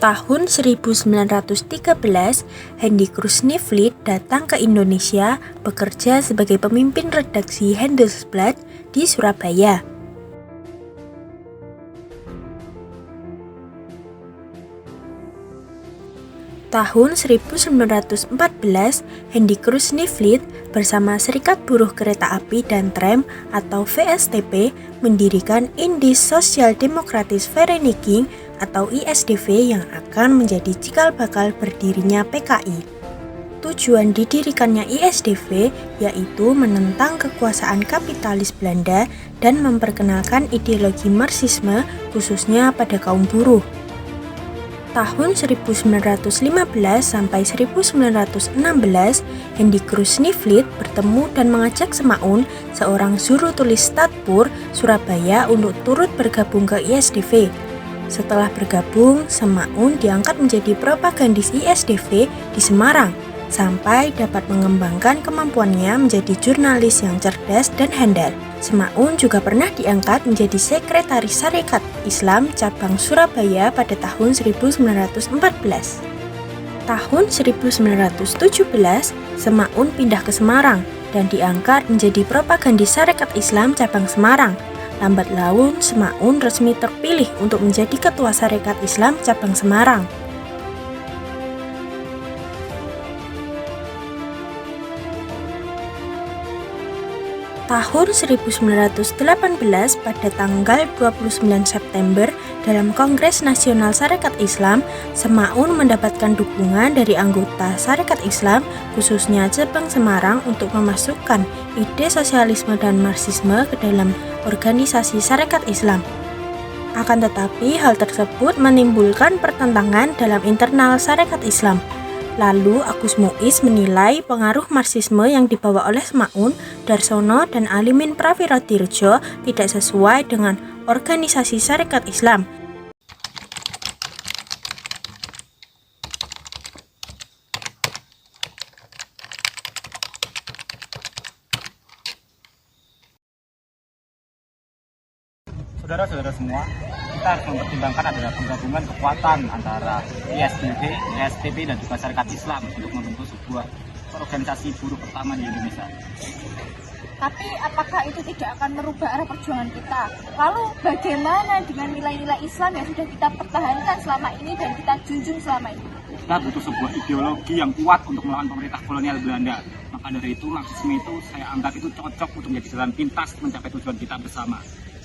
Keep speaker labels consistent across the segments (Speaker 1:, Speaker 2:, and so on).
Speaker 1: Tahun 1913, Hendy Krusenveld datang ke Indonesia bekerja sebagai pemimpin redaksi Handelsblad di Surabaya. Tahun 1914, Hendy Krusenveld bersama Serikat Buruh Kereta Api dan Tram atau VSTP mendirikan Indische Soziaal-Demokratische Vereniging atau ISDV yang akan menjadi cikal bakal berdirinya PKI. Tujuan didirikannya ISDV yaitu menentang kekuasaan kapitalis Belanda dan memperkenalkan ideologi Marxisme khususnya pada kaum buruh. Tahun 1915 sampai 1916, Hendy Krusenveld bertemu dan mengajak Semaun, seorang juru tulis Stadtpur Surabaya, untuk turut bergabung ke ISDV. Setelah bergabung, Semaun diangkat menjadi propagandis ISDV di Semarang, sampai dapat mengembangkan kemampuannya menjadi jurnalis yang cerdas dan handal. Semaun juga pernah diangkat menjadi sekretaris Sarekat Islam Cabang Surabaya pada tahun 1914. Tahun 1917, Semaun pindah ke Semarang dan diangkat menjadi propagandis Sarekat Islam Cabang Semarang. Lambat laun, Semaun resmi terpilih untuk menjadi Ketua Sarekat Islam Cabang Semarang. Tahun 1918, pada tanggal 29 September, dalam Kongres Nasional Sarekat Islam, Semaun mendapatkan dukungan dari anggota Sarekat Islam, khususnya Cabang Semarang, untuk memasukkan ide sosialisme dan Marxisme ke dalam organisasi Sarekat Islam. Akan tetapi, hal tersebut menimbulkan pertentangan dalam internal Sarekat Islam. Lalu Agus Muiz menilai pengaruh Marxisme yang dibawa oleh Semaun, Darsono, dan Alimin Pravirodirjo tidak sesuai dengan organisasi Sarekat Islam.
Speaker 2: Saudara-saudara semua, kita harus mempertimbangkan adalah penggabungan kekuatan antara ISDV, ISTP, dan juga Sarekat Islam untuk membentuk sebuah organisasi buruh pertama di Indonesia.
Speaker 3: Tapi apakah itu tidak akan merubah arah perjuangan kita? Lalu bagaimana dengan nilai-nilai Islam yang sudah kita pertahankan selama ini dan kita junjung selama ini?
Speaker 2: Kita butuh sebuah ideologi yang kuat untuk melawan pemerintah kolonial Belanda. Maka dari itu, Marxisme itu saya anggap itu cocok untuk menjadi jalan pintas mencapai tujuan kita bersama.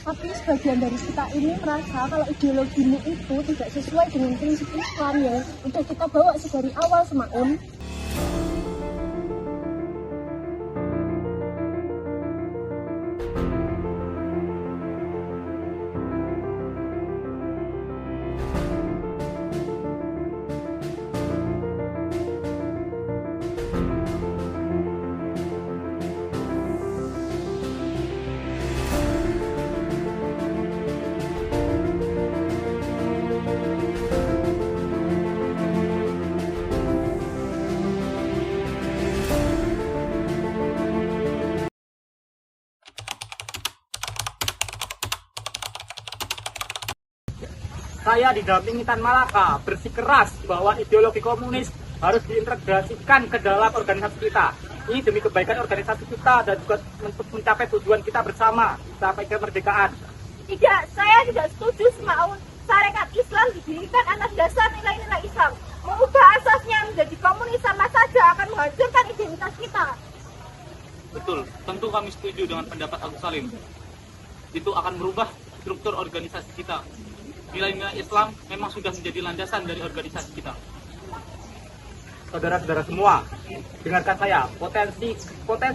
Speaker 3: Tapi sebagian dari kita ini merasa kalau ideologimu itu tidak sesuai dengan prinsip Islam yang untuk kita bawa sedari awal, Semaun.
Speaker 2: Saya didampingi Tan Malaka bersikeras bahwa ideologi komunis harus diintegrasikan ke dalam organisasi kita. Ini demi kebaikan organisasi kita dan juga untuk mencapai tujuan kita bersama, sampai kemerdekaan.
Speaker 3: Tidak, saya tidak setuju, Semaun. Sarekat Islam didirikan atas dasar nilai-nilai Islam. Mengubah asasnya menjadi komunis sama saja akan menghancurkan identitas kita.
Speaker 4: Betul, tentu kami setuju dengan pendapat Agus Salim. Itu akan merubah struktur organisasi kita. Nilai-nilai Islam memang sudah menjadi landasan dari organisasi kita.
Speaker 2: Saudara-saudara semua, dengarkan saya, potensi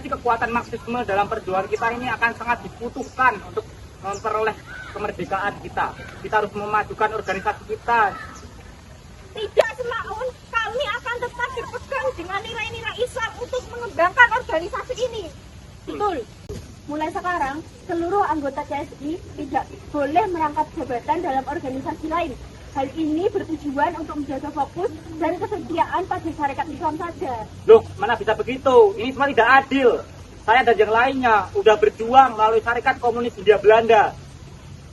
Speaker 2: kekuatan Marxisme dalam perjuangan kita ini akan sangat dibutuhkan untuk memperoleh kemerdekaan kita. Kita harus memajukan organisasi kita.
Speaker 3: Tidak, Semaun, kami akan tetap berpegang dengan nilai-nilai Islam untuk mengembangkan organisasi ini. Betul. Mulai sekarang, seluruh anggota CSI tidak boleh merangkap jabatan dalam organisasi lain. Hal ini bertujuan untuk menjaga fokus dan kesetiaan pada Sarekat Islam saja.
Speaker 2: Loh, mana bisa begitu? Ini semua tidak adil. Saya dan yang lainnya udah berjuang melalui Sarekat Komunis Hindia Belanda.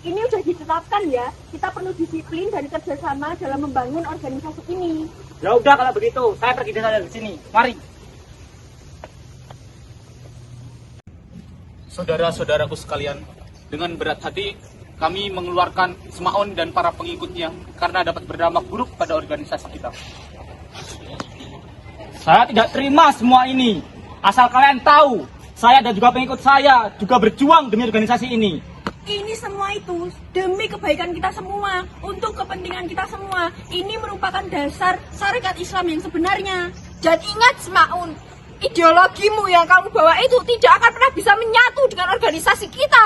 Speaker 3: ini udah ditetapkan ya, kita perlu disiplin dan kerjasama dalam membangun organisasi ini.
Speaker 2: Ya udah kalau begitu, saya pergi dari sini. Mari.
Speaker 4: Saudara-saudaraku sekalian, dengan berat hati kami mengeluarkan Semaun dan para pengikutnya karena dapat berdampak buruk pada organisasi kita.
Speaker 2: Saya tidak terima semua ini. Asal kalian tahu, saya dan juga pengikut saya juga berjuang demi organisasi ini.
Speaker 3: Ini semua itu demi kebaikan kita semua, untuk kepentingan kita semua. Ini merupakan dasar syarikat Islam yang sebenarnya. Dan ingat Semaun, ideologimu yang kamu bawa itu tidak akan pernah bisa menyatu dengan organisasi kita.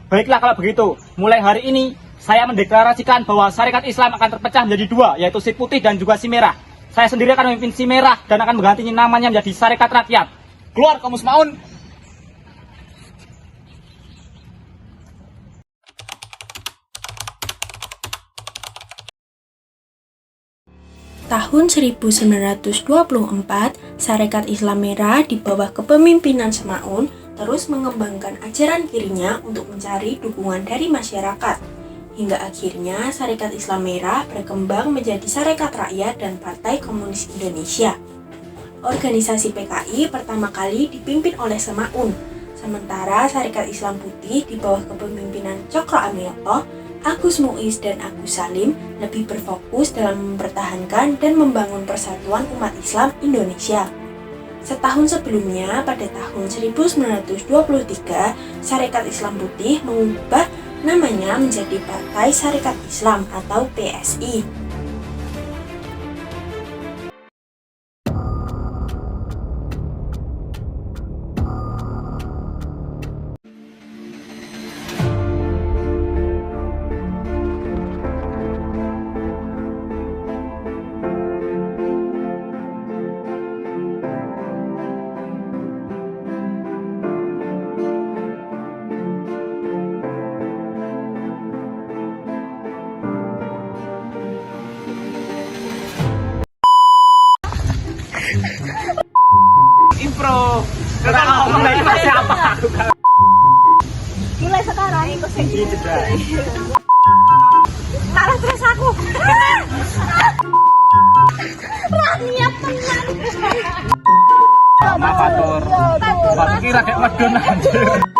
Speaker 2: Baiklah kalau begitu, mulai hari ini saya mendeklarasikan bahwa syarikat Islam akan terpecah menjadi dua, yaitu si putih dan juga si merah. Saya sendiri akan memimpin si merah dan akan menggantinya namanya menjadi Syarikat Rakyat. Keluar kamu Semaun!
Speaker 1: Tahun 1924, Sarekat Islam Merah di bawah kepemimpinan Semaun terus mengembangkan ajaran kirinya untuk mencari dukungan dari masyarakat. Hingga akhirnya Sarekat Islam Merah berkembang menjadi Sarekat Rakyat dan Partai Komunis Indonesia. Organisasi PKI pertama kali dipimpin oleh Semaun, sementara Sarekat Islam Putih di bawah kepemimpinan Cokro Aminoto, Agus Muiz dan Agus Salim lebih berfokus dalam mempertahankan dan membangun persatuan umat Islam Indonesia. Setahun sebelumnya, pada tahun 1923, Sarekat Islam Putih mengubah namanya menjadi Partai Sarekat Islam atau PSI.
Speaker 2: Impro. Kakak ngomong dari masih apa?
Speaker 3: Mulai sekarang ikut saya.
Speaker 2: Gitu dah.
Speaker 3: Taruh terus aku. Niat tenan.
Speaker 2: Maaf atur. Bapak kira kayak medon aja.